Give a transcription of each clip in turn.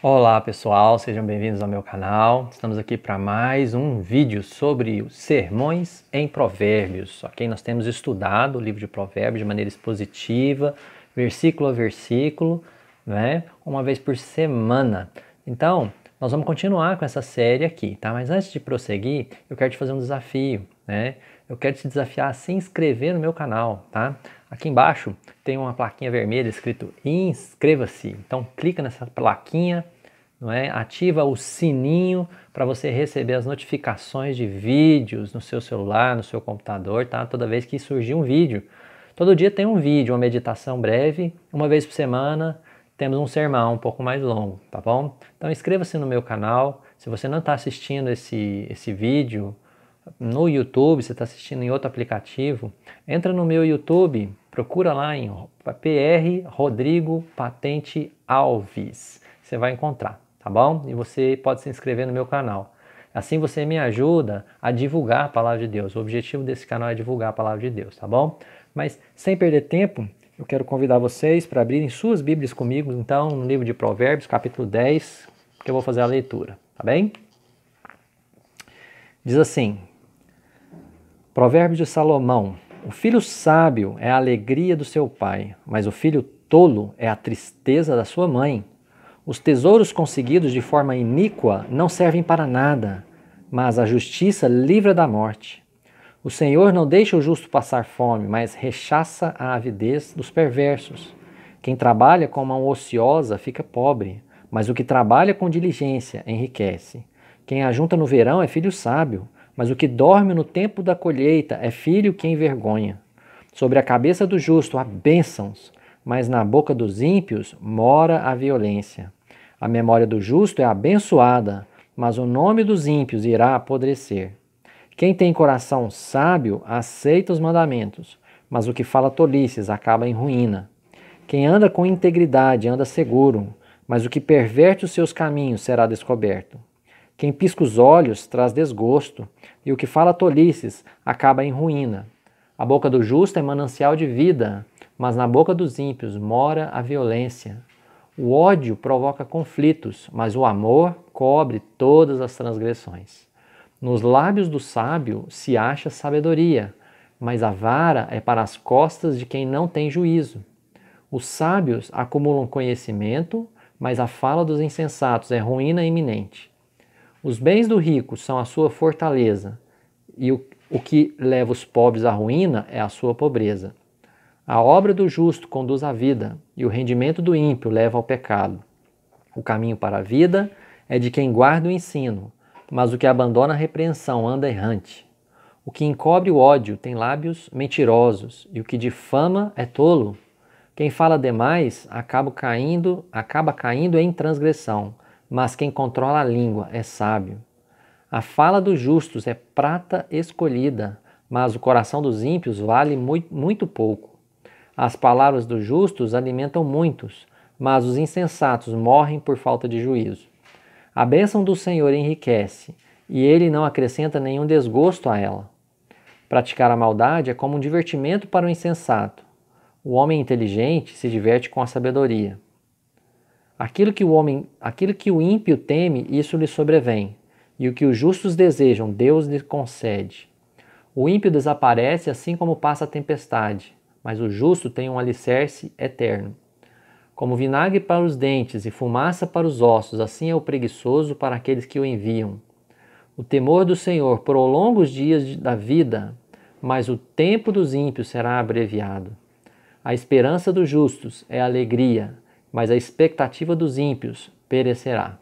Olá pessoal, sejam bem-vindos ao meu canal. Estamos aqui para mais um vídeo sobre os sermões em Provérbios. Ok? Nós temos estudado o livro de Provérbios de maneira expositiva, versículo a versículo, né? Uma vez por semana. Então, nós vamos continuar com essa série aqui, tá? Mas antes de prosseguir, eu quero te fazer um desafio, né? Eu quero te desafiar a se inscrever no meu canal, tá? Aqui embaixo tem uma plaquinha vermelha escrito inscreva-se. Então clica nessa plaquinha, não é? Ativa o sininho para você receber as notificações de vídeos no seu celular, no seu computador, tá? Toda vez que surgir um vídeo. Todo dia tem um vídeo, uma meditação breve, uma vez por semana temos um sermão um pouco mais longo, tá bom? Então inscreva-se no meu canal. Se você não está assistindo esse vídeo no YouTube, você está assistindo em outro aplicativo, entra no meu YouTube, procura lá em PR Rodrigo Patente Alves, você vai encontrar, tá bom? E você pode se inscrever no meu canal. Assim você me ajuda a divulgar a palavra de Deus. O objetivo desse canal é divulgar a palavra de Deus, tá bom? Mas sem perder tempo, eu quero convidar vocês para abrirem suas Bíblias comigo, então, no livro de Provérbios, capítulo 10, que eu vou fazer a leitura, tá bem? Diz assim: Provérbios de Salomão: o filho sábio é a alegria do seu pai, mas o filho tolo é a tristeza da sua mãe. Os tesouros conseguidos de forma iníqua não servem para nada, mas a justiça livra da morte. O Senhor não deixa o justo passar fome, mas rechaça a avidez dos perversos. Quem trabalha com mão ociosa fica pobre, mas o que trabalha com diligência enriquece. Quem ajunta no verão é filho sábio, mas o que dorme no tempo da colheita é filho que envergonha. Sobre a cabeça do justo há bênçãos, mas na boca dos ímpios mora a violência. A memória do justo é abençoada, mas o nome dos ímpios irá apodrecer. Quem tem coração sábio aceita os mandamentos, mas o que fala tolices acaba em ruína. Quem anda com integridade anda seguro, mas o que perverte os seus caminhos será descoberto. Quem pisca os olhos traz desgosto, e o que fala tolices acaba em ruína. A boca do justo é manancial de vida, mas na boca dos ímpios mora a violência. O ódio provoca conflitos, mas o amor cobre todas as transgressões. Nos lábios do sábio se acha sabedoria, mas a vara é para as costas de quem não tem juízo. Os sábios acumulam conhecimento, mas a fala dos insensatos é ruína iminente. Os bens do rico são a sua fortaleza, e o que leva os pobres à ruína é a sua pobreza. A obra do justo conduz à vida, e o rendimento do ímpio leva ao pecado. O caminho para a vida é de quem guarda o ensino, mas o que abandona a repreensão anda errante. O que encobre o ódio tem lábios mentirosos, e o que difama é tolo. Quem fala demais acaba caindo em transgressão, mas quem controla a língua é sábio. A fala dos justos é prata escolhida, mas o coração dos ímpios vale muito pouco. As palavras dos justos alimentam muitos, mas os insensatos morrem por falta de juízo. A bênção do Senhor enriquece, e ele não acrescenta nenhum desgosto a ela. Praticar a maldade é como um divertimento para o insensato. O homem inteligente se diverte com a sabedoria. Aquilo que o ímpio teme, isso lhe sobrevém, e o que os justos desejam, Deus lhe concede. O ímpio desaparece assim como passa a tempestade, mas o justo tem um alicerce eterno. Como vinagre para os dentes e fumaça para os ossos, assim é o preguiçoso para aqueles que o enviam. O temor do Senhor prolonga os dias da vida, mas o tempo dos ímpios será abreviado. A esperança dos justos é alegria, mas a expectativa dos ímpios perecerá.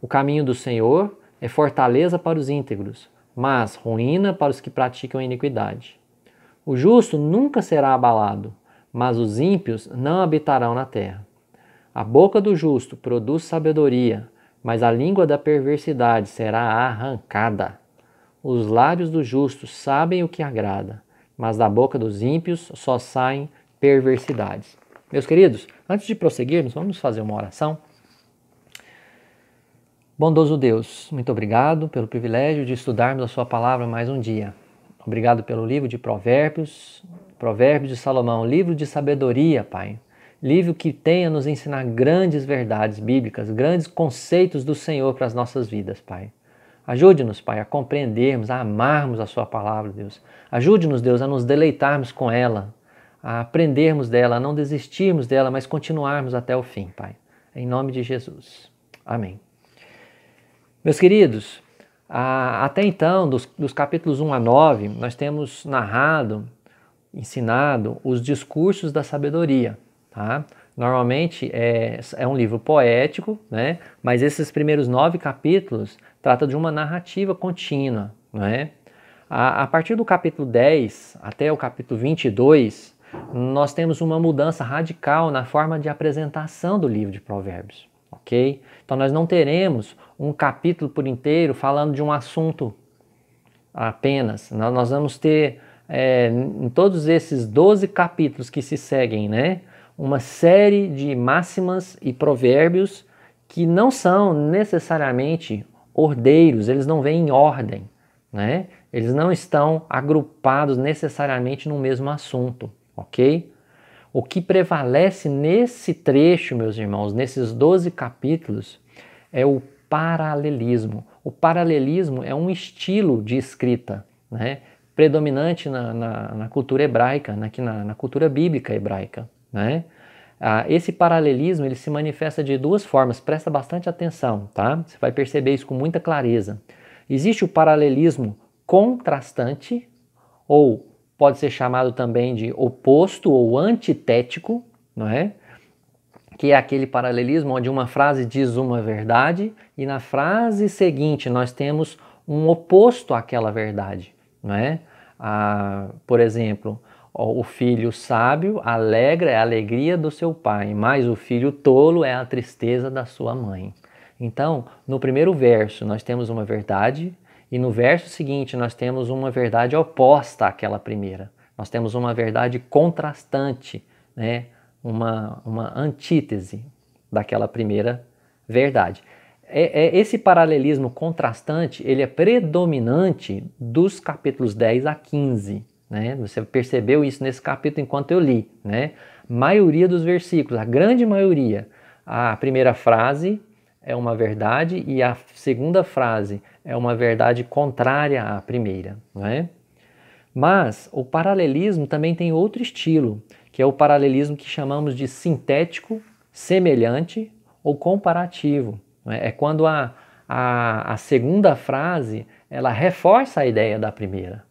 O caminho do Senhor é fortaleza para os íntegros, mas ruína para os que praticam a iniquidade. O justo nunca será abalado, mas os ímpios não habitarão na terra. A boca do justo produz sabedoria, mas a língua da perversidade será arrancada. Os lábios do justo sabem o que agrada, mas da boca dos ímpios só saem perversidades. Meus queridos, antes de prosseguirmos, vamos fazer uma oração. Bondoso Deus, muito obrigado pelo privilégio de estudarmos a sua palavra mais um dia. Obrigado pelo livro de Provérbios, Provérbios de Salomão, livro de sabedoria, Pai, livro que tenha nos ensinar grandes verdades bíblicas, grandes conceitos do Senhor para as nossas vidas, Pai. Ajude-nos, Pai, a compreendermos, a amarmos a Sua palavra, Deus. Ajude-nos, Deus, a nos deleitarmos com ela, a aprendermos dela, a não desistirmos dela, mas continuarmos até o fim, Pai. Em nome de Jesus. Amém. Meus queridos, até então, dos capítulos 1 a 9, nós temos narrado, ensinado os discursos da sabedoria, tá? Normalmente é um livro poético, né? Mas esses primeiros 9 capítulos tratam de uma narrativa contínua, né? A partir do capítulo 10 até o capítulo 22, nós temos uma mudança radical na forma de apresentação do livro de Provérbios, ok? Então nós não teremos um capítulo por inteiro falando de um assunto apenas. Nós vamos ter, em todos esses 12 capítulos que se seguem, né, uma série de máximas e provérbios que não são necessariamente ordeiros, eles não vêm em ordem, né? Eles não estão agrupados necessariamente no mesmo assunto, ok? O que prevalece nesse trecho, meus irmãos, nesses 12 capítulos, é o paralelismo. O paralelismo é um estilo de escrita, né, predominante na cultura hebraica, na cultura bíblica hebraica, né? Esse paralelismo ele se manifesta de duas formas, presta bastante atenção, tá? Você vai perceber isso com muita clareza. Existe o paralelismo contrastante, ou pode ser chamado também de oposto ou antitético, não é? Que é aquele paralelismo onde uma frase diz uma verdade e na frase seguinte nós temos um oposto àquela verdade, não é? Por exemplo, o filho sábio alegra é a alegria do seu pai, mas o filho tolo é a tristeza da sua mãe. Então, no primeiro verso nós temos uma verdade e no verso seguinte nós temos uma verdade oposta àquela primeira. Nós temos uma verdade contrastante, né? Uma antítese daquela primeira verdade. Esse paralelismo contrastante, ele é predominante dos capítulos 10 a 15. Né? Você percebeu isso nesse capítulo enquanto eu li. Né? Maioria dos versículos, a grande maioria, a primeira frase é uma verdade e a segunda frase é uma verdade contrária à primeira. Né? Mas o paralelismo também tem outro estilo, que é o paralelismo que chamamos de sintético, semelhante ou comparativo. É quando a segunda frase ela reforça a ideia da primeira.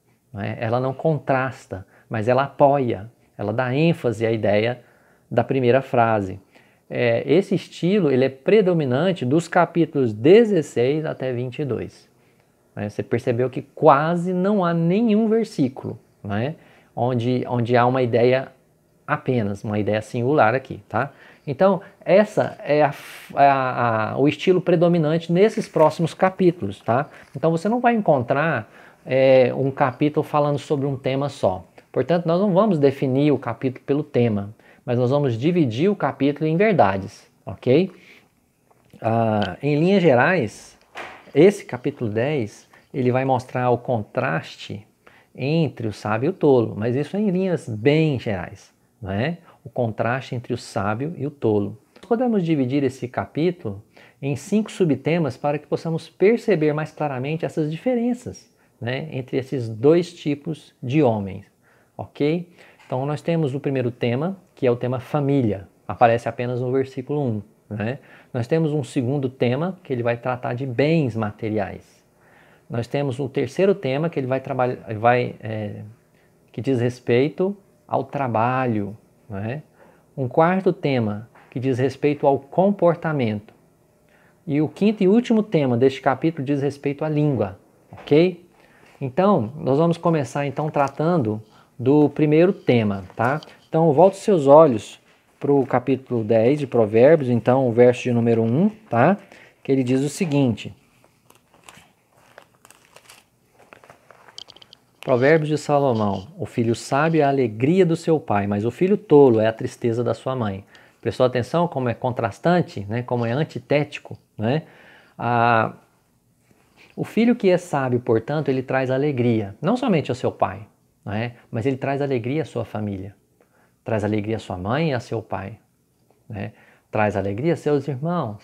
Ela não contrasta, mas ela apoia, ela dá ênfase à ideia da primeira frase. Esse estilo ele é predominante dos capítulos 16 até 22. Você percebeu que quase não há nenhum versículo, onde há uma ideia apenas, uma ideia singular aqui, tá? Então, essa é o estilo predominante nesses próximos capítulos, tá? Então, você não vai encontrar um capítulo falando sobre um tema só. Portanto, nós não vamos definir o capítulo pelo tema, mas nós vamos dividir o capítulo em verdades, ok? Em linhas gerais, esse capítulo 10, ele vai mostrar o contraste entre o sábio e o tolo, mas isso é em linhas bem gerais. O contraste entre o sábio e o tolo. Podemos dividir esse capítulo em 5 subtemas para que possamos perceber mais claramente essas diferenças entre esses dois tipos de homens, ok? Então nós temos o primeiro tema, que é o tema família, aparece apenas no versículo 1. Nós temos um segundo tema, que ele vai tratar de bens materiais. Nós temos um terceiro tema, que ele vai trabalhar, que diz respeito ao trabalho, Um quarto tema que diz respeito ao comportamento. E o quinto e último tema deste capítulo diz respeito à língua, ok? Então, nós vamos começar então tratando do primeiro tema, tá? Então, volte seus olhos para o capítulo 10 de Provérbios, então o verso de número 1, tá? Que ele diz o seguinte: Provérbios de Salomão: o filho sábio é a alegria do seu pai, mas o filho tolo é a tristeza da sua mãe. Prestou atenção como é contrastante, como é antitético, O filho que é sábio, portanto, ele traz alegria, não somente ao seu pai, mas ele traz alegria à sua família, traz alegria à sua mãe e a seu pai. né? Traz alegria a seus irmãos.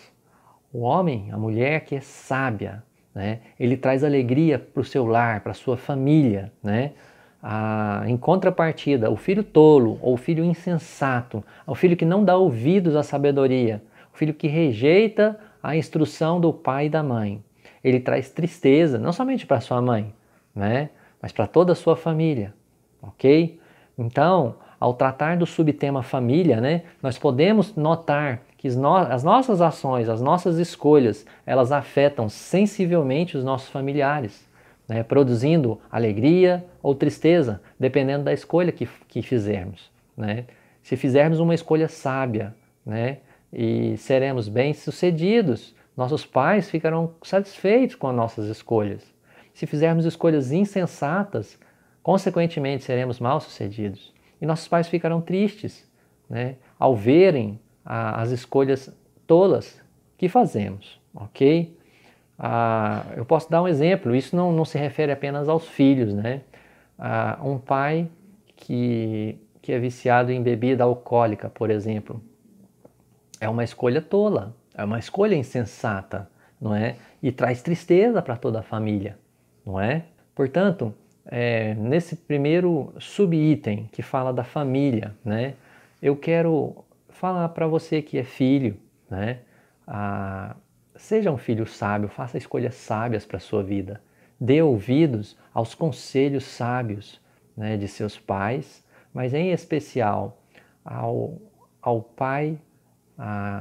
O homem, a mulher que é sábia, né? Ele traz alegria para o seu lar, para a sua família, né? Em contrapartida, o filho tolo ou o filho insensato, o filho que não dá ouvidos à sabedoria, o filho que rejeita a instrução do pai e da mãe, ele traz tristeza, não somente para sua mãe, né? Mas para toda a sua família, ok? Então, ao tratar do subtema família, né, nós podemos notar que as nossas ações, as nossas escolhas, elas afetam sensivelmente os nossos familiares, né, produzindo alegria ou tristeza, dependendo da escolha que fizermos, né? Se fizermos uma escolha sábia, né, e seremos bem-sucedidos, nossos pais ficarão satisfeitos com as nossas escolhas. Se fizermos escolhas insensatas, consequentemente seremos mal-sucedidos. E nossos pais ficarão tristes, né, ao verem as escolhas tolas que fazemos, ok? Eu posso dar um exemplo, isso não se refere apenas aos filhos, né? Um pai que é viciado em bebida alcoólica, por exemplo, é uma escolha tola, é uma escolha insensata, não é? E traz tristeza para toda a família, não é? Portanto, nesse primeiro subitem que fala da família, né? Eu quero falar para você que é filho, né? Seja um filho sábio, faça escolhas sábias para a sua vida. Dê ouvidos aos conselhos sábios, né, de seus pais, mas em especial ao Pai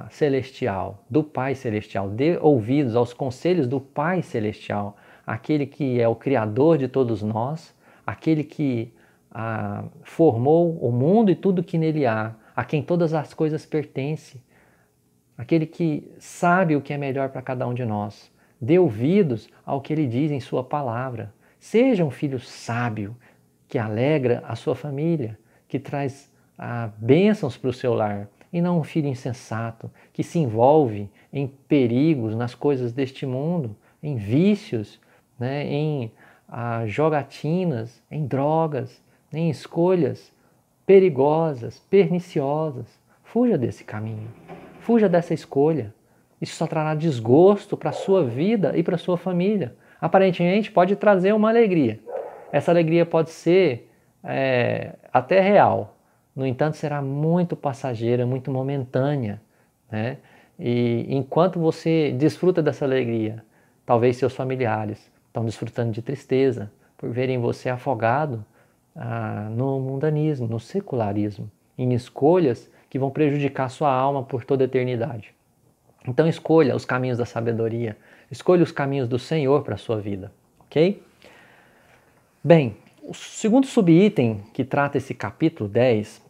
Celestial, do Pai Celestial. Dê ouvidos aos conselhos do Pai Celestial, aquele que é o Criador de todos nós, aquele que formou o mundo e tudo que nele há, a quem todas as coisas pertencem, aquele que sabe o que é melhor para cada um de nós. Dê ouvidos ao que ele diz em sua palavra. Seja um filho sábio, que alegra a sua família, que traz bênçãos para o seu lar, e não um filho insensato, que se envolve em perigos, nas coisas deste mundo, em vícios, né, em jogatinas, em drogas, em escolhas perigosas, perniciosas. Fuja desse caminho. Fuja dessa escolha. Isso só trará desgosto para a sua vida e para a sua família. Aparentemente pode trazer uma alegria. Essa alegria pode ser até real. No entanto, será muito passageira, muito momentânea, né? E enquanto você desfruta dessa alegria, talvez seus familiares estão desfrutando de tristeza por verem você afogado no mundanismo, no secularismo, em escolhas que vão prejudicar sua alma por toda a eternidade. Então escolha os caminhos da sabedoria, escolha os caminhos do Senhor para a sua vida, ok? Bem, o segundo subitem que trata esse capítulo 10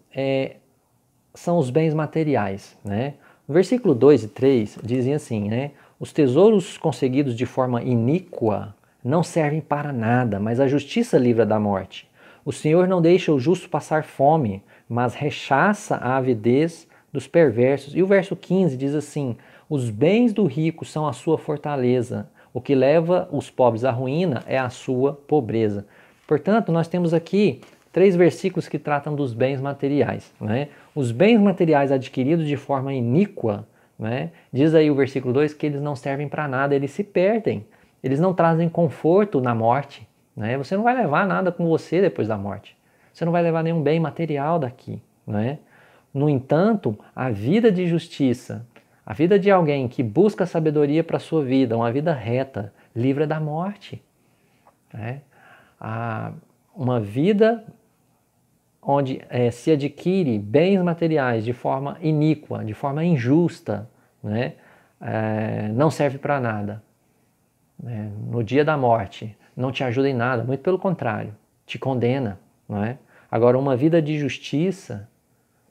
são os bens materiais, né? No versículo 2 e 3 dizem assim, né? Os tesouros conseguidos de forma iníqua não servem para nada, mas a justiça livra da morte. O Senhor não deixa o justo passar fome, mas rechaça a avidez dos perversos. E o verso 15 diz assim: os bens do rico são a sua fortaleza, o que leva os pobres à ruína é a sua pobreza. Portanto, nós temos aqui 3 versículos que tratam dos bens materiais, né? Os bens materiais adquiridos de forma iníqua, né? Diz aí o versículo 2 que eles não servem para nada, eles se perdem, eles não trazem conforto na morte, né? Você não vai levar nada com você depois da morte, você não vai levar nenhum bem material daqui, né? No entanto, a vida de justiça, a vida de alguém que busca sabedoria para a sua vida, uma vida reta, livra da morte, né? Uma vida onde se adquire bens materiais de forma iníqua, de forma injusta, né? Não serve para nada. No dia da morte, não te ajuda em nada, muito pelo contrário, te condena, não é? Agora, uma vida de justiça,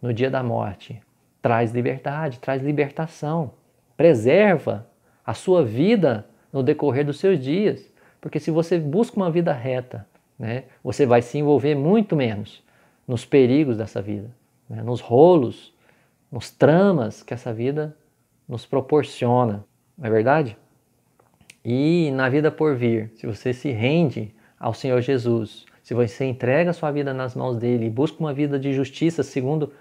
no dia da morte, traz liberdade, traz libertação, preserva a sua vida no decorrer dos seus dias, porque se você busca uma vida reta, né, você vai se envolver muito menos nos perigos dessa vida, né, nos rolos, nos tramas que essa vida nos proporciona, não é verdade? E na vida por vir, se você se rende ao Senhor Jesus, se você entrega a sua vida nas mãos dele e busca uma vida de justiça segundo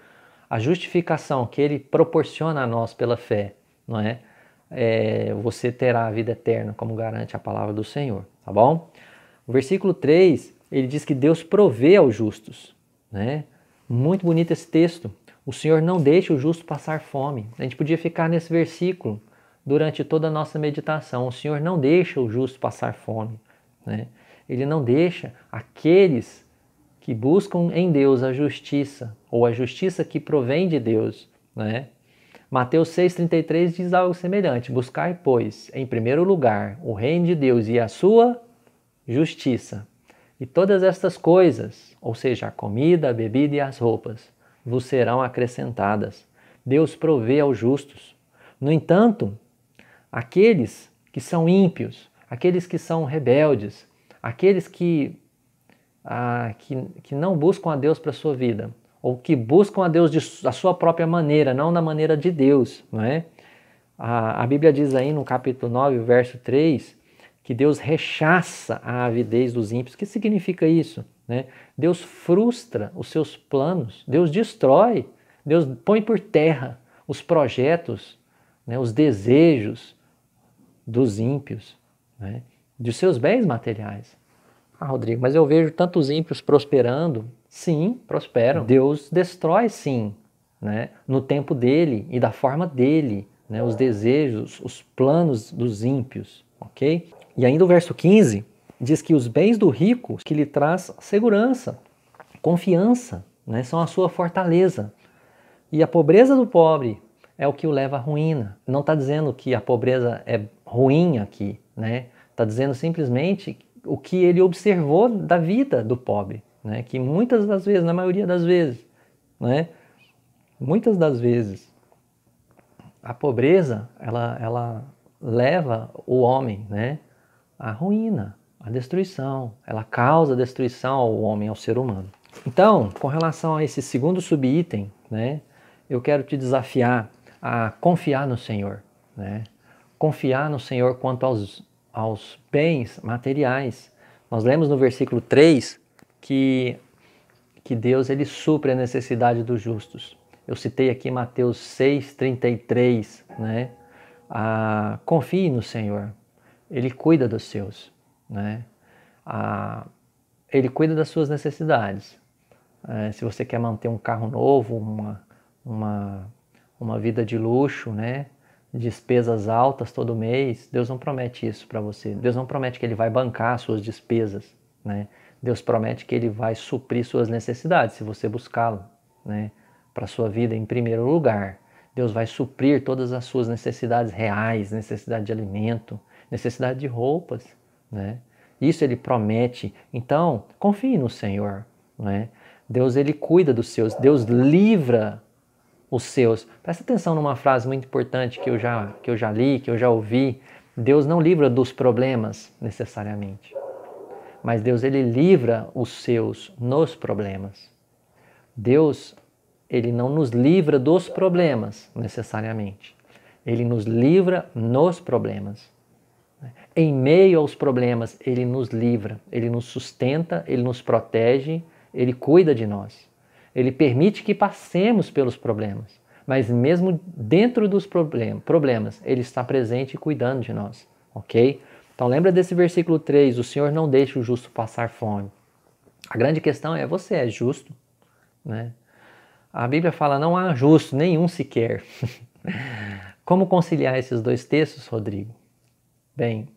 a justificação que Ele proporciona a nós pela fé, não é? Você terá a vida eterna, como garante a palavra do Senhor, tá bom? O versículo 3, ele diz que Deus provê aos justos, né? Muito bonito esse texto. O Senhor não deixa o justo passar fome. A gente podia ficar nesse versículo durante toda a nossa meditação. O Senhor não deixa o justo passar fome, né? Ele não deixa aqueles que buscam em Deus a justiça, ou a justiça que provém de Deus, né? Mateus 6,33 diz algo semelhante: buscai, pois, em primeiro lugar o reino de Deus e a sua justiça, e todas estas coisas, ou seja, a comida, a bebida e as roupas, vos serão acrescentadas. Deus provê aos justos. No entanto, aqueles que são ímpios, aqueles que são rebeldes, aqueles que não buscam a Deus para a sua vida, ou que buscam a Deus da sua própria maneira, não da maneira de Deus, não é? A Bíblia diz aí no capítulo 9, verso 3, que Deus rechaça a avidez dos ímpios. O que significa isso? Né? Deus frustra os seus planos, Deus destrói, Deus põe por terra os projetos, né, os desejos dos ímpios, né, de seus bens materiais. Rodrigo, mas eu vejo tantos ímpios prosperando. Sim, prosperam. Deus destrói, sim, né, no tempo dele e da forma dele, né, os desejos, os planos dos ímpios, ok? E ainda o verso 15 diz que os bens do rico que lhe traz segurança, confiança, né, são a sua fortaleza. E a pobreza do pobre é o que o leva à ruína. Não está dizendo que a pobreza é ruim aqui, né? Está dizendo simplesmente o que ele observou da vida do pobre, né? Que muitas das vezes, na maioria das vezes, né? Muitas das vezes, a pobreza, ela leva o homem, né, à ruína, à destruição. Ela causa destruição ao homem, ao ser humano. Então, com relação a esse segundo subitem, né, eu quero te desafiar a confiar no Senhor, né? Confiar no Senhor quanto aos bens materiais. Nós lemos no versículo 3 que Deus ele supre a necessidade dos justos. Eu citei aqui Mateus 6,33, né? Confie no Senhor, Ele cuida dos seus, né? Ele cuida das suas necessidades. Se você quer manter um carro novo, uma vida de luxo, né? Despesas altas todo mês, Deus não promete isso para você. Deus não promete que Ele vai bancar as suas despesas, né? Deus promete que Ele vai suprir suas necessidades, se você buscá-lo, né, para a sua vida em primeiro lugar. Deus vai suprir todas as suas necessidades reais, necessidade de alimento, necessidade de roupas, né? Isso Ele promete. Então, confie no Senhor, né? Deus Ele cuida dos seus, Deus livra os seus. Presta atenção numa frase muito importante que eu já li, que eu já ouvi. Deus não livra dos problemas necessariamente, mas Deus ele livra os seus nos problemas. Deus ele não nos livra dos problemas necessariamente. Ele nos livra nos problemas. Em meio aos problemas, Ele nos livra, Ele nos sustenta, Ele nos protege, Ele cuida de nós. Ele permite que passemos pelos problemas, mas mesmo dentro dos problemas, Ele está presente e cuidando de nós, ok? Então lembra desse versículo 3, o Senhor não deixa o justo passar fome. A grande questão é, você é justo? Né? A Bíblia fala, não há justo, nenhum sequer. Como conciliar esses dois textos, Rodrigo? Bem,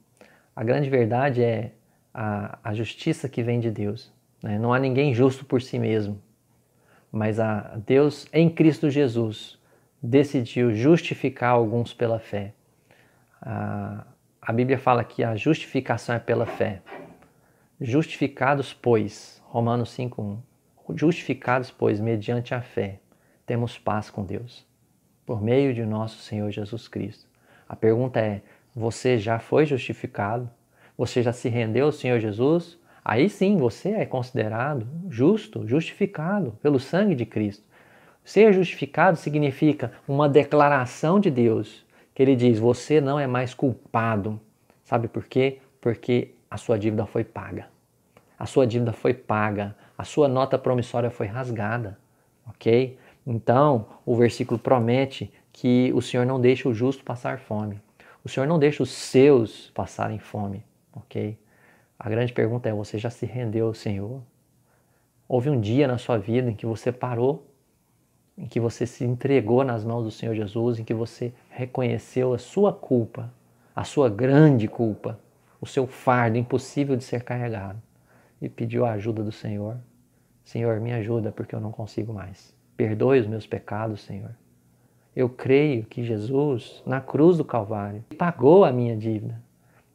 a grande verdade é a justiça que vem de Deus. Né? Não há ninguém justo por si mesmo, mas Deus em Cristo Jesus decidiu justificar alguns pela fé. A Bíblia fala que a justificação é pela fé. Justificados, pois, Romanos 5:1, justificados, pois, mediante a fé, temos paz com Deus, por meio de nosso Senhor Jesus Cristo. A pergunta é, você já foi justificado? Você já se rendeu ao Senhor Jesus? Aí sim, você é considerado justo, justificado pelo sangue de Cristo. Ser justificado significa uma declaração de Deus, que Ele diz, você não é mais culpado. Sabe por quê? Porque a sua dívida foi paga. A sua dívida foi paga. A sua nota promissória foi rasgada. Ok? Então, o versículo promete que o Senhor não deixa o justo passar fome. O Senhor não deixa os seus passarem fome, ok? A grande pergunta é, você já se rendeu ao Senhor? Houve um dia na sua vida em que você parou, em que você se entregou nas mãos do Senhor Jesus, em que você reconheceu a sua culpa, a sua grande culpa, o seu fardo impossível de ser carregado, e pediu a ajuda do Senhor. Senhor, me ajuda porque eu não consigo mais. Perdoe os meus pecados, Senhor. Eu creio que Jesus, na cruz do Calvário, pagou a minha dívida.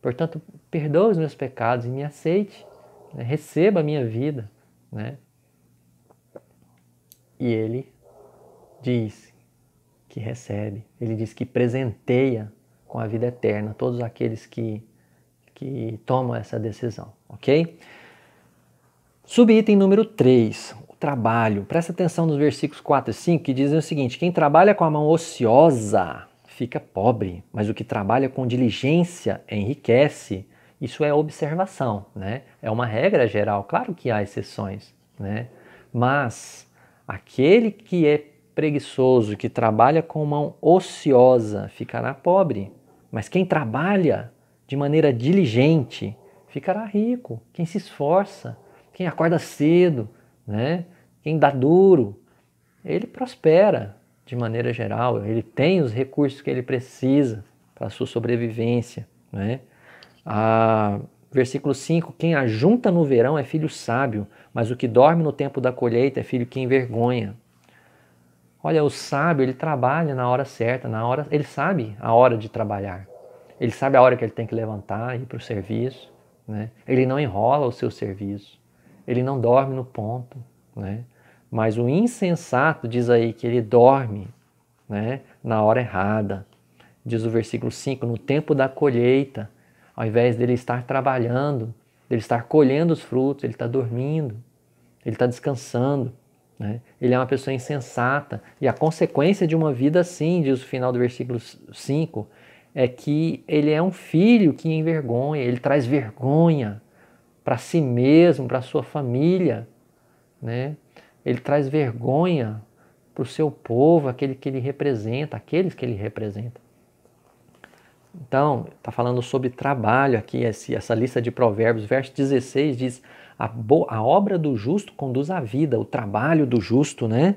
Portanto, perdoe os meus pecados e me aceite, né? Receba a minha vida, né? E ele diz que recebe, ele diz que presenteia com a vida eterna todos aqueles que tomam essa decisão, ok? Subitem número 3, o trabalho. Presta atenção nos versículos 4 e 5 que dizem o seguinte: quem trabalha com a mão ociosa fica pobre, mas o que trabalha com diligência enriquece. Isso é observação, né? É uma regra geral, claro que há exceções, né? Mas aquele que é preguiçoso, que trabalha com mão ociosa, ficará pobre. Mas quem trabalha de maneira diligente ficará rico. Quem se esforça, quem acorda cedo, né? Quem dá duro, ele prospera de maneira geral. Ele tem os recursos que ele precisa para a sua sobrevivência, né? Versículo 5, quem ajunta no verão é filho sábio, mas o que dorme no tempo da colheita é filho que envergonha. Olha, o sábio, ele trabalha na hora certa, ele sabe a hora de trabalhar. Ele sabe a hora que ele tem que levantar e ir para o serviço, né? Ele não enrola o seu serviço. Ele não dorme no ponto, né? Mas o insensato diz aí que ele dorme, né, na hora errada. Diz o versículo 5, no tempo da colheita, ao invés dele estar trabalhando, dele estar colhendo os frutos, ele está dormindo, ele está descansando, né? Ele é uma pessoa insensata. E a consequência de uma vida assim, diz o final do versículo 5, é que ele é um filho que envergonha, ele traz vergonha para si mesmo, para a sua família, né? Ele traz vergonha para o seu povo, aquele que ele representa, aqueles que ele representa. Então, está falando sobre trabalho aqui, essa lista de provérbios. Verso 16 diz, a obra do justo conduz à vida, o trabalho do justo, né,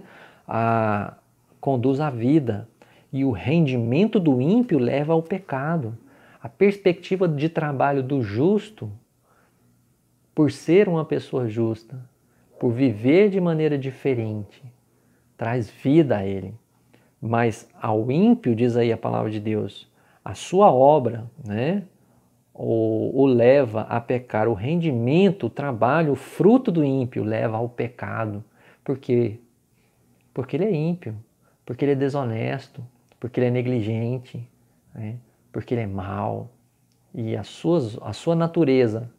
conduz à vida. E o rendimento do ímpio leva ao pecado. A perspectiva de trabalho do justo, por ser uma pessoa justa, por viver de maneira diferente, traz vida a ele. Mas ao ímpio, diz aí a palavra de Deus, a sua obra, né, o leva a pecar. O rendimento, o trabalho, o fruto do ímpio leva ao pecado. Por quê? Porque ele é ímpio, porque ele é desonesto, porque ele é negligente, né, porque ele é mau. E a sua natureza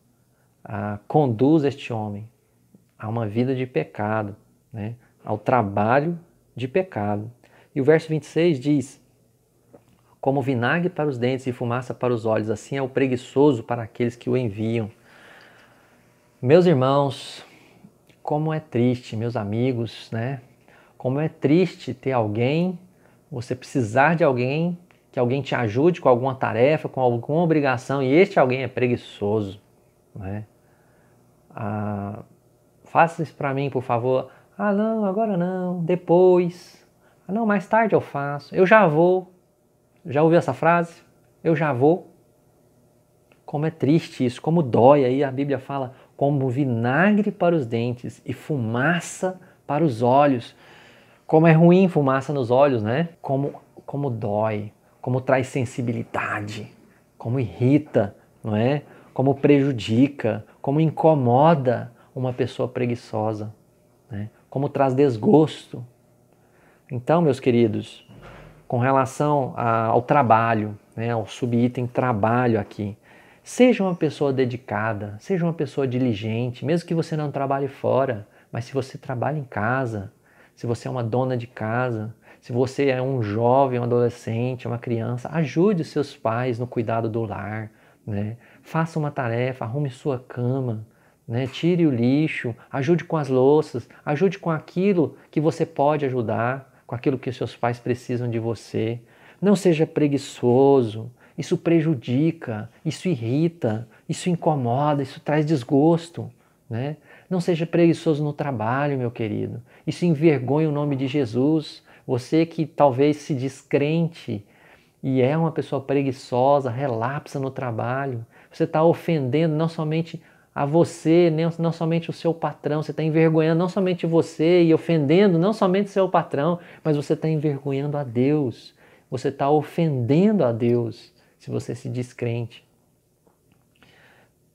conduz este homem a uma vida de pecado, né, ao trabalho de pecado. E o verso 26 diz, como vinagre para os dentes e fumaça para os olhos, assim é o preguiçoso para aqueles que o enviam. Meus irmãos, como é triste, meus amigos, né? Como é triste ter alguém, você precisar de alguém, que alguém te ajude com alguma tarefa, com alguma obrigação, e este alguém é preguiçoso, né? Faça isso para mim, por favor. Ah, não, agora não, depois. Ah, não, mais tarde eu faço, eu já vou. Já ouviu essa frase? Eu já vou. Como é triste isso, como dói. Aí a Bíblia fala, como vinagre para os dentes e fumaça para os olhos. Como é ruim fumaça nos olhos, né? Como dói, como traz sensibilidade, como irrita, não é? Como prejudica, como incomoda uma pessoa preguiçosa, né? Como traz desgosto. Então, meus queridos, com relação ao trabalho, né, ao subitem trabalho aqui, seja uma pessoa dedicada, seja uma pessoa diligente, mesmo que você não trabalhe fora, mas se você trabalha em casa, se você é uma dona de casa, se você é um jovem, um adolescente, uma criança, ajude os seus pais no cuidado do lar, né? Faça uma tarefa, arrume sua cama, né? Tire o lixo, ajude com as louças, ajude com aquilo que você pode ajudar, com aquilo que seus pais precisam de você. Não seja preguiçoso, isso prejudica, isso irrita, isso incomoda, isso traz desgosto, né? Não seja preguiçoso no trabalho, meu querido. Isso envergonha o nome de Jesus. Você que talvez se descrente e é uma pessoa preguiçosa, relapsa no trabalho, você está ofendendo não somente a você, não somente o seu patrão, você está envergonhando não somente você e ofendendo não somente o seu patrão, mas você está envergonhando a Deus. Você está ofendendo a Deus se você se descrente.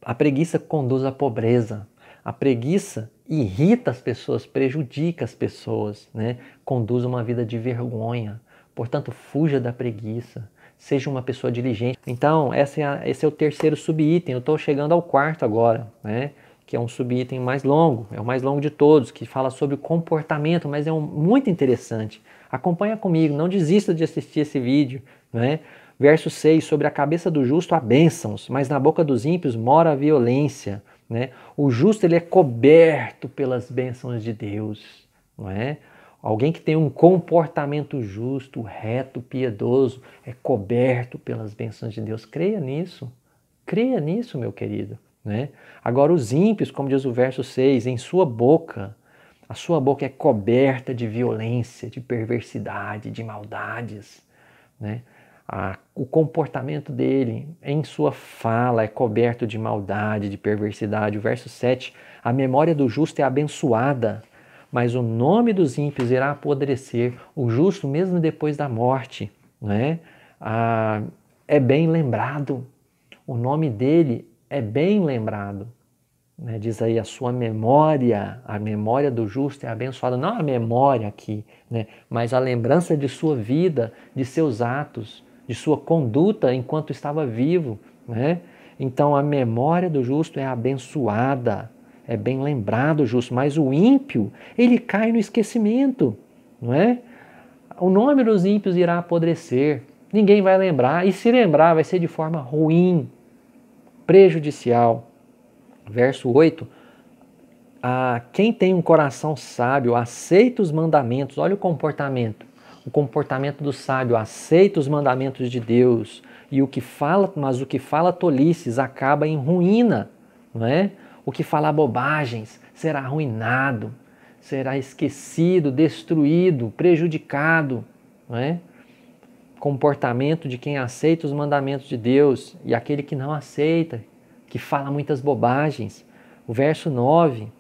A preguiça conduz à pobreza. A preguiça irrita as pessoas, prejudica as pessoas, né? Conduz uma vida de vergonha. Portanto, fuja da preguiça. Seja uma pessoa diligente. Então, esse é o terceiro subitem. Eu estou chegando ao quarto agora, né? Que é um subitem mais longo. É o mais longo de todos, que fala sobre comportamento, mas é muito interessante. Acompanha comigo, não desista de assistir esse vídeo, né? Verso 6, sobre a cabeça do justo há bênçãos, mas na boca dos ímpios mora a violência, né? O justo ele é coberto pelas bênçãos de Deus, não é? Alguém que tem um comportamento justo, reto, piedoso, é coberto pelas bênçãos de Deus. Creia nisso, meu querido, né? Agora os ímpios, como diz o verso 6, em sua boca, a sua boca é coberta de violência, de perversidade, de maldades, né? O comportamento dele em sua fala é coberto de maldade, de perversidade. O verso 7, a memória do justo é abençoada, mas o nome dos ímpios irá apodrecer. O justo, mesmo depois da morte, né, é bem lembrado. O nome dele é bem lembrado. Né? Diz aí, a memória do justo é abençoada. Não a memória aqui, né, mas a lembrança de sua vida, de seus atos, de sua conduta enquanto estava vivo, né? Então a memória do justo é abençoada, é bem lembrado o justo, mas o ímpio, ele cai no esquecimento, não é? O nome dos ímpios irá apodrecer, ninguém vai lembrar, e se lembrar vai ser de forma ruim, prejudicial. Verso 8, quem tem um coração sábio aceita os mandamentos, olha o comportamento do sábio, aceita os mandamentos de Deus, mas o que fala tolices acaba em ruína, não é? O que fala bobagens será arruinado, será esquecido, destruído, prejudicado, não é? Comportamento de quem aceita os mandamentos de Deus e aquele que não aceita, que fala muitas bobagens. O verso 9,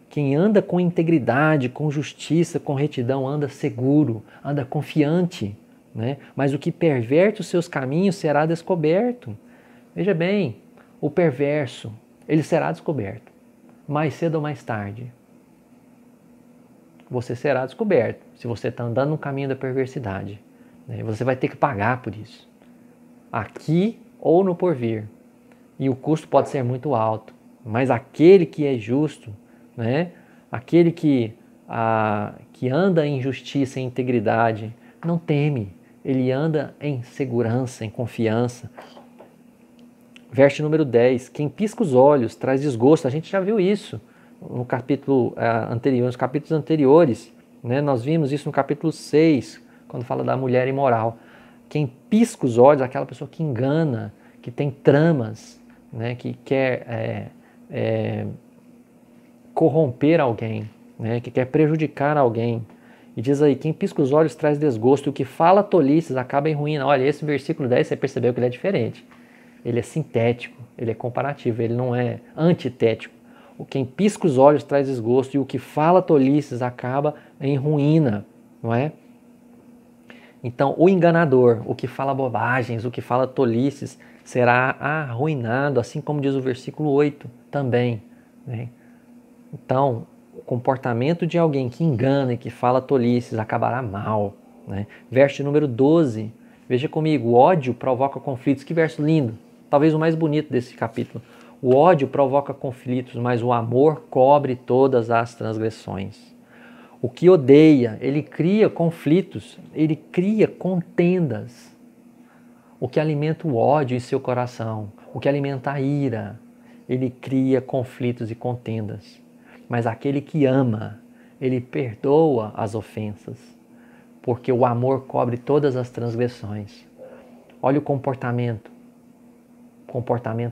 quem anda com integridade, com justiça, com retidão, anda seguro, anda confiante, né? Mas o que perverte os seus caminhos será descoberto. Veja bem, o perverso, ele será descoberto. Mais cedo ou mais tarde, você será descoberto. Se você está andando no caminho da perversidade, né? Você vai ter que pagar por isso. Aqui ou no porvir. E o custo pode ser muito alto. Mas aquele que é justo, né? Aquele que anda em justiça e integridade, não teme, ele anda em segurança, em confiança. Verso número 10, quem pisca os olhos traz desgosto, a gente já viu isso no capítulo anterior, nos capítulos anteriores, né? Nós vimos isso no capítulo 6, quando fala da mulher imoral. Quem pisca os olhos, aquela pessoa que engana, que tem tramas, né? Que quer corromper alguém, né? Que quer prejudicar alguém. E diz aí, quem pisca os olhos traz desgosto, e o que fala tolices acaba em ruína. Olha, esse versículo 10 você percebeu que ele é diferente. Ele é sintético, ele é comparativo, ele não é antitético. O quem pisca os olhos traz desgosto, e o que fala tolices acaba em ruína, não é? Então, o enganador, o que fala bobagens, o que fala tolices, será arruinado, assim como diz o versículo 8 também, né? Então, o comportamento de alguém que engana e que fala tolices acabará mal, né? Verso número 12, veja comigo, o ódio provoca conflitos. Que verso lindo, talvez o mais bonito desse capítulo. O ódio provoca conflitos, mas o amor cobre todas as transgressões. O que odeia, ele cria conflitos, ele cria contendas. O que alimenta o ódio em seu coração, o que alimenta a ira, ele cria conflitos e contendas. Mas aquele que ama, ele perdoa as ofensas, porque o amor cobre todas as transgressões. Olha o comportamento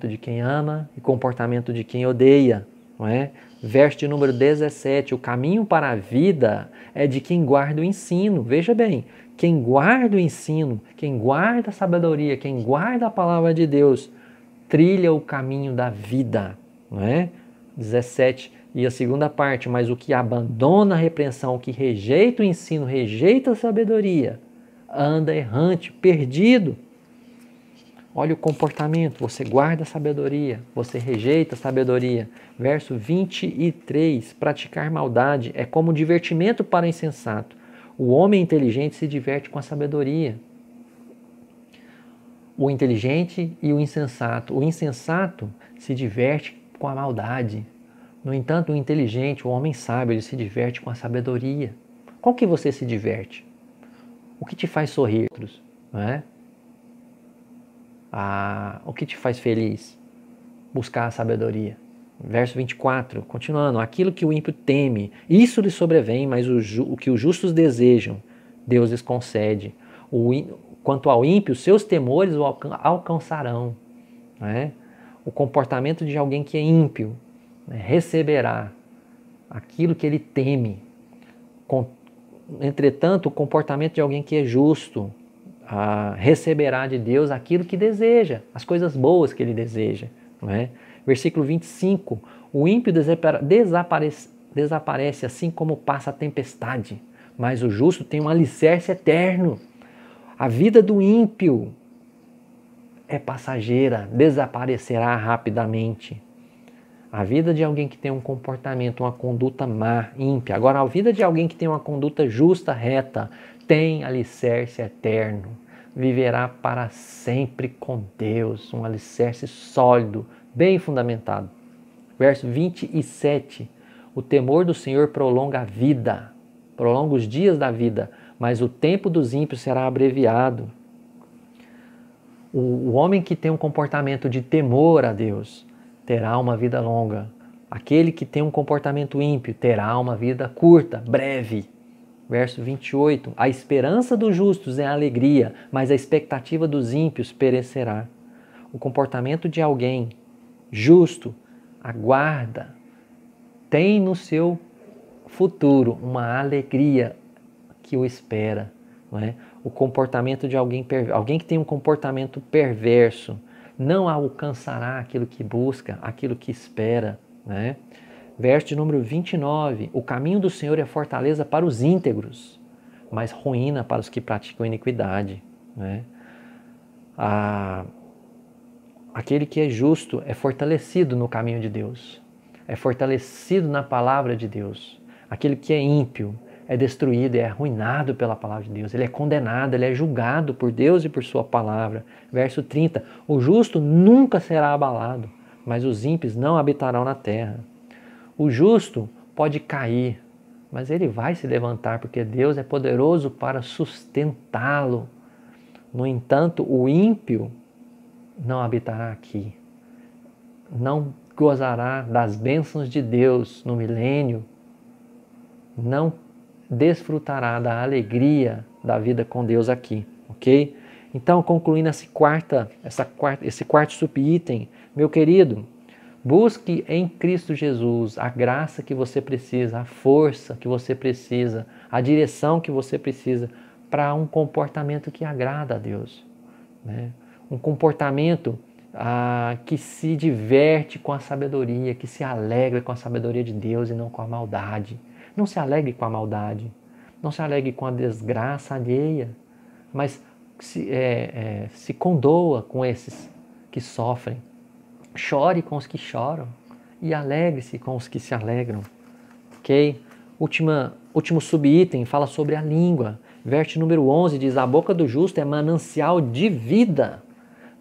de quem ama e comportamento de quem odeia, não é? Verso de número 17, o caminho para a vida é de quem guarda o ensino. Veja bem, quem guarda o ensino, quem guarda a sabedoria, quem guarda a palavra de Deus, trilha o caminho da vida, não é? 17, e a segunda parte, mas o que abandona a repreensão, o que rejeita o ensino, rejeita a sabedoria, anda errante, perdido. Olha o comportamento, você guarda a sabedoria, você rejeita a sabedoria. Verso 23, praticar maldade é como divertimento para o insensato. O homem inteligente se diverte com a sabedoria. O inteligente e o insensato se diverte com a maldade. No entanto, o inteligente, o homem sábio, ele se diverte com a sabedoria. Qual que você se diverte? O que te faz sorrir, não é? O que te faz feliz? Buscar a sabedoria. Verso 24, continuando. Aquilo que o ímpio teme, isso lhe sobrevém, mas o que os justos desejam, Deus lhes concede. Quanto ao ímpio, seus temores o alcançarão. Né? O comportamento de alguém que é ímpio, né, receberá aquilo que ele teme. Entretanto, o comportamento de alguém que é justo receberá de Deus aquilo que deseja, as coisas boas que ele deseja. Não é? Versículo 25, o ímpio desaparece assim como passa a tempestade, mas o justo tem um alicerce eterno. A vida do ímpio é passageira, desaparecerá rapidamente. A vida de alguém que tem um comportamento, uma conduta má, ímpia. Agora, a vida de alguém que tem uma conduta justa, reta, tem alicerce eterno. Viverá para sempre com Deus, um alicerce sólido, bem fundamentado. Verso 27. O temor do Senhor prolonga a vida, prolonga os dias da vida, mas o tempo dos ímpios será abreviado. O homem que tem um comportamento de temor a Deus terá uma vida longa. Aquele que tem um comportamento ímpio terá uma vida curta, breve. Verso 28. A esperança dos justos é a alegria, mas a expectativa dos ímpios perecerá. O comportamento de alguém justo aguarda, tem no seu futuro uma alegria que o espera. Não é? O comportamento de alguém que tem um comportamento perverso não alcançará aquilo que busca, aquilo que espera. Né? Verso de número 29. O caminho do Senhor é fortaleza para os íntegros, mas ruína para os que praticam iniquidade. Né? Aquele que é justo é fortalecido no caminho de Deus, é fortalecido na palavra de Deus. Aquele que é ímpio é destruído, é arruinado pela palavra de Deus. Ele é condenado, ele é julgado por Deus e por sua palavra. Verso 30. O justo nunca será abalado, mas os ímpios não habitarão na terra. O justo pode cair, mas ele vai se levantar, porque Deus é poderoso para sustentá-lo. No entanto, o ímpio não habitará aqui. Não gozará das bênçãos de Deus no milênio. Não desfrutará da alegria da vida com Deus aqui, ok? Então, concluindo esse quarto subitem, meu querido, busque em Cristo Jesus a graça que você precisa, a força que você precisa, a direção que você precisa para um comportamento que agrada a Deus, né? Um comportamento que se diverte com a sabedoria, que se alegra com a sabedoria de Deus e não com a maldade. Não se alegre com a maldade, não se alegre com a desgraça alheia, mas se condoa com esses que sofrem. Chore com os que choram e alegre-se com os que se alegram. Ok? Último subitem fala sobre a língua. Verso número 11 diz: a boca do justo é manancial de vida,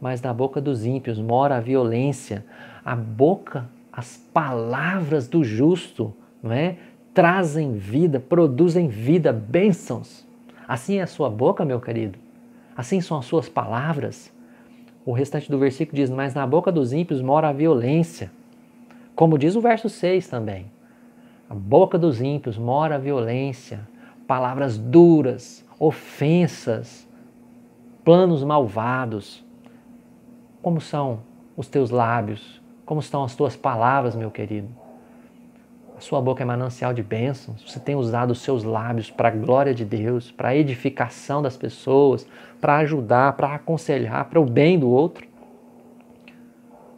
mas na boca dos ímpios mora a violência. A boca, as palavras do justo, não é? Trazem vida, produzem vida, bênçãos. Assim é a sua boca, meu querido. Assim são as suas palavras. O restante do versículo diz: mas na boca dos ímpios mora a violência. Como diz o verso 6 também, a boca dos ímpios mora a violência, palavras duras, ofensas, planos malvados. Como são os teus lábios? Como estão as tuas palavras, meu querido? A sua boca é manancial de bênçãos. Você tem usado os seus lábios para a glória de Deus, para a edificação das pessoas, para ajudar, para aconselhar, para o bem do outro?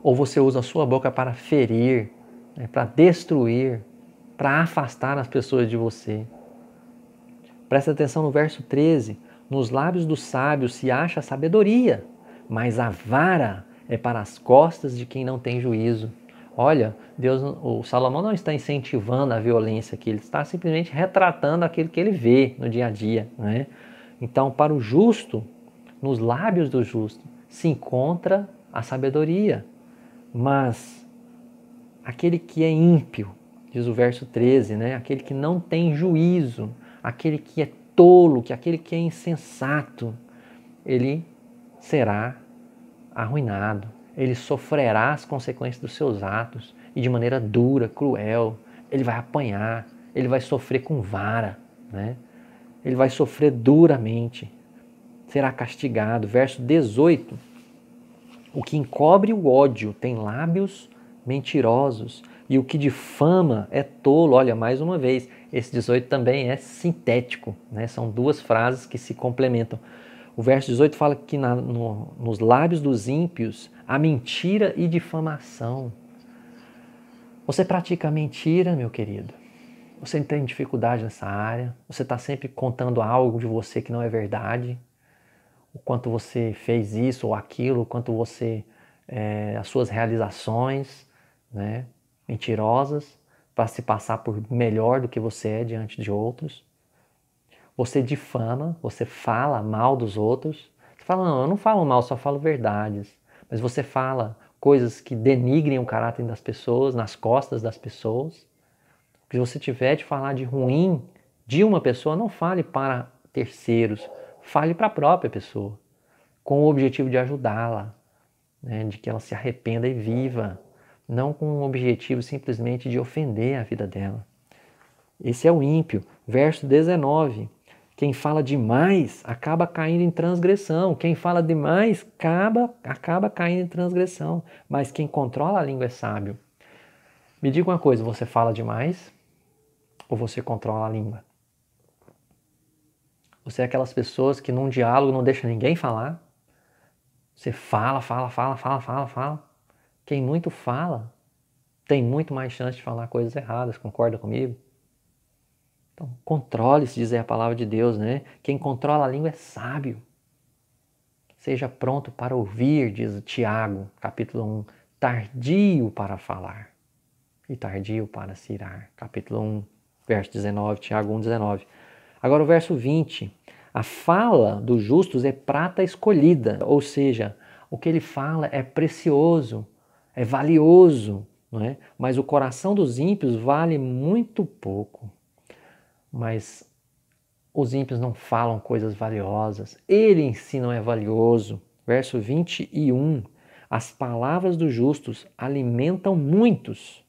Ou você usa a sua boca para ferir, né, para destruir, para afastar as pessoas de você? Presta atenção no verso 13. Nos lábios dos sábios se acha a sabedoria, mas a vara é para as costas de quem não tem juízo. Olha, o Salomão não está incentivando a violência aqui, ele está simplesmente retratando aquilo que ele vê no dia a dia, né? Então, para o justo, nos lábios do justo, se encontra a sabedoria, mas aquele que é ímpio, diz o verso 13, né? Aquele que não tem juízo, aquele que é tolo, aquele que é insensato, ele será arruinado. Ele sofrerá as consequências dos seus atos e de maneira dura, cruel. Ele vai apanhar, ele vai sofrer com vara, né? Ele vai sofrer duramente, será castigado. Verso 18: o que encobre o ódio tem lábios mentirosos, e o que difama é tolo. Olha, mais uma vez, esse 18 também é sintético, né? São duas frases que se complementam. O verso 18 fala que nos lábios dos ímpios há mentira e difamação. Você pratica mentira, meu querido? Você tem dificuldade nessa área? Você está sempre contando algo de você que não é verdade? O quanto você fez isso ou aquilo, o quanto você, as suas realizações, né, mentirosas, para se passar por melhor do que você é diante de outros. Você difama, você fala mal dos outros. Você fala, não, eu não falo mal, só falo verdades. Mas você fala coisas que denigrem o caráter das pessoas, nas costas das pessoas. Se você tiver de falar de ruim de uma pessoa, não fale para terceiros, fale para a própria pessoa, com o objetivo de ajudá-la, né, de que ela se arrependa e viva, não com o objetivo simplesmente de ofender a vida dela. Esse é o ímpio. Verso 19. Quem fala demais acaba caindo em transgressão. Quem fala demais acaba caindo em transgressão. Mas quem controla a língua é sábio. Me diga uma coisa, você fala demais ou você controla a língua? Você é aquelas pessoas que num diálogo não deixa ninguém falar? Você fala. Quem muito fala tem muito mais chance de falar coisas erradas, concorda comigo? Então, controle-se, diz a palavra de Deus, né? Quem controla a língua é sábio. Seja pronto para ouvir, diz Tiago, capítulo 1, tardio para falar e tardio para se irar. Capítulo 1, verso 19, Tiago 1, 19. Agora o verso 20. A fala dos justos é prata escolhida, ou seja, o que ele fala é precioso, é valioso, não é? Mas o coração dos ímpios vale muito pouco. Mas os ímpios não falam coisas valiosas, ele em si não é valioso. Verso 21, as palavras dos justos alimentam muitos,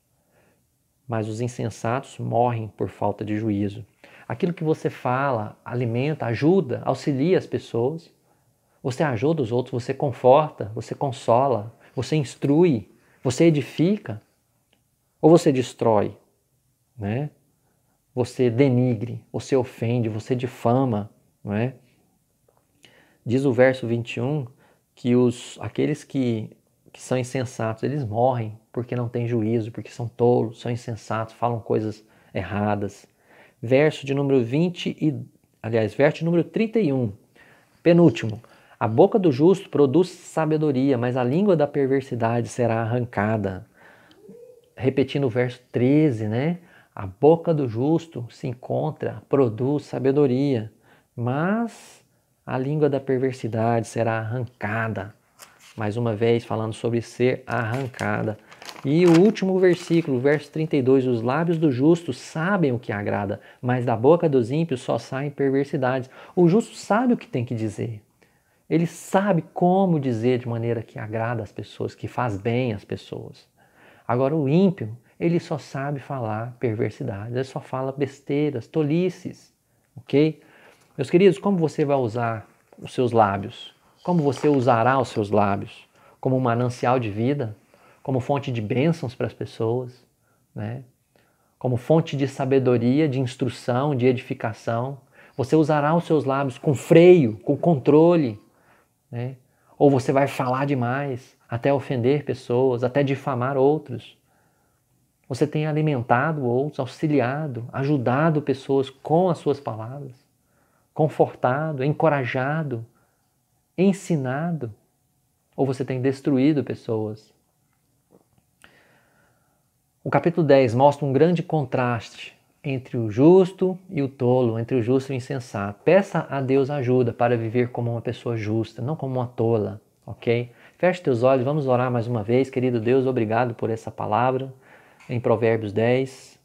mas os insensatos morrem por falta de juízo. Aquilo que você fala, alimenta, ajuda, auxilia as pessoas. Você ajuda os outros, você conforta, você consola, você instrui, você edifica, ou você destrói, né? Você denigre, você ofende, você difama, não é? Diz o verso 21 que aqueles que são insensatos, eles morrem porque não têm juízo, porque são tolos, são insensatos, falam coisas erradas. Verso de número 31, penúltimo. A boca do justo produz sabedoria, mas a língua da perversidade será arrancada. Repetindo o verso 13, né? A boca do justo se encontra, produz sabedoria, mas a língua da perversidade será arrancada. Mais uma vez falando sobre ser arrancada. E o último versículo, verso 32, os lábios do justo sabem o que agrada, mas da boca dos ímpios só saem perversidades. O justo sabe o que tem que dizer. Ele sabe como dizer de maneira que agrada as pessoas, que faz bem às pessoas. Agora o ímpio, ele só sabe falar perversidade, ele só fala besteiras, tolices, ok? Meus queridos, como você vai usar os seus lábios? Como você usará os seus lábios? Como um manancial de vida? Como fonte de bênçãos para as pessoas? Né? Como fonte de sabedoria, de instrução, de edificação? Você usará os seus lábios com freio, com controle? Né? Ou você vai falar demais, até ofender pessoas, até difamar outros? Você tem alimentado outros, auxiliado, ajudado pessoas com as suas palavras? Confortado, encorajado, ensinado? Ou você tem destruído pessoas? O capítulo 10 mostra um grande contraste entre o justo e o tolo, entre o justo e o insensato. Peça a Deus ajuda para viver como uma pessoa justa, não como uma tola, ok? Feche teus olhos, vamos orar mais uma vez. Querido Deus, obrigado por essa palavra em Provérbios 10.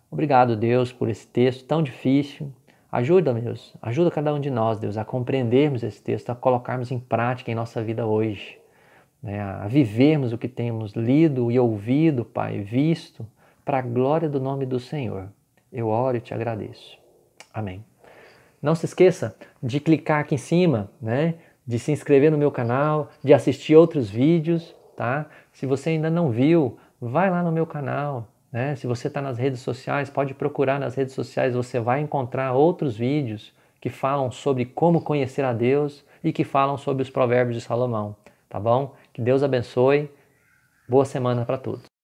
Obrigado, Deus, por esse texto tão difícil. Ajuda, Deus, ajuda cada um de nós, Deus, a compreendermos esse texto, a colocarmos em prática em nossa vida hoje, né? A vivermos o que temos lido e ouvido, Pai, visto, para a glória do nome do Senhor. Eu oro e te agradeço. Amém. Não se esqueça de clicar aqui em cima, né? De se inscrever no meu canal, de assistir outros vídeos, tá? Se você ainda não viu, vai lá no meu canal, né? Se você está nas redes sociais, pode procurar nas redes sociais, você vai encontrar outros vídeos que falam sobre como conhecer a Deus e que falam sobre os provérbios de Salomão, tá bom? Que Deus abençoe. Boa semana para todos.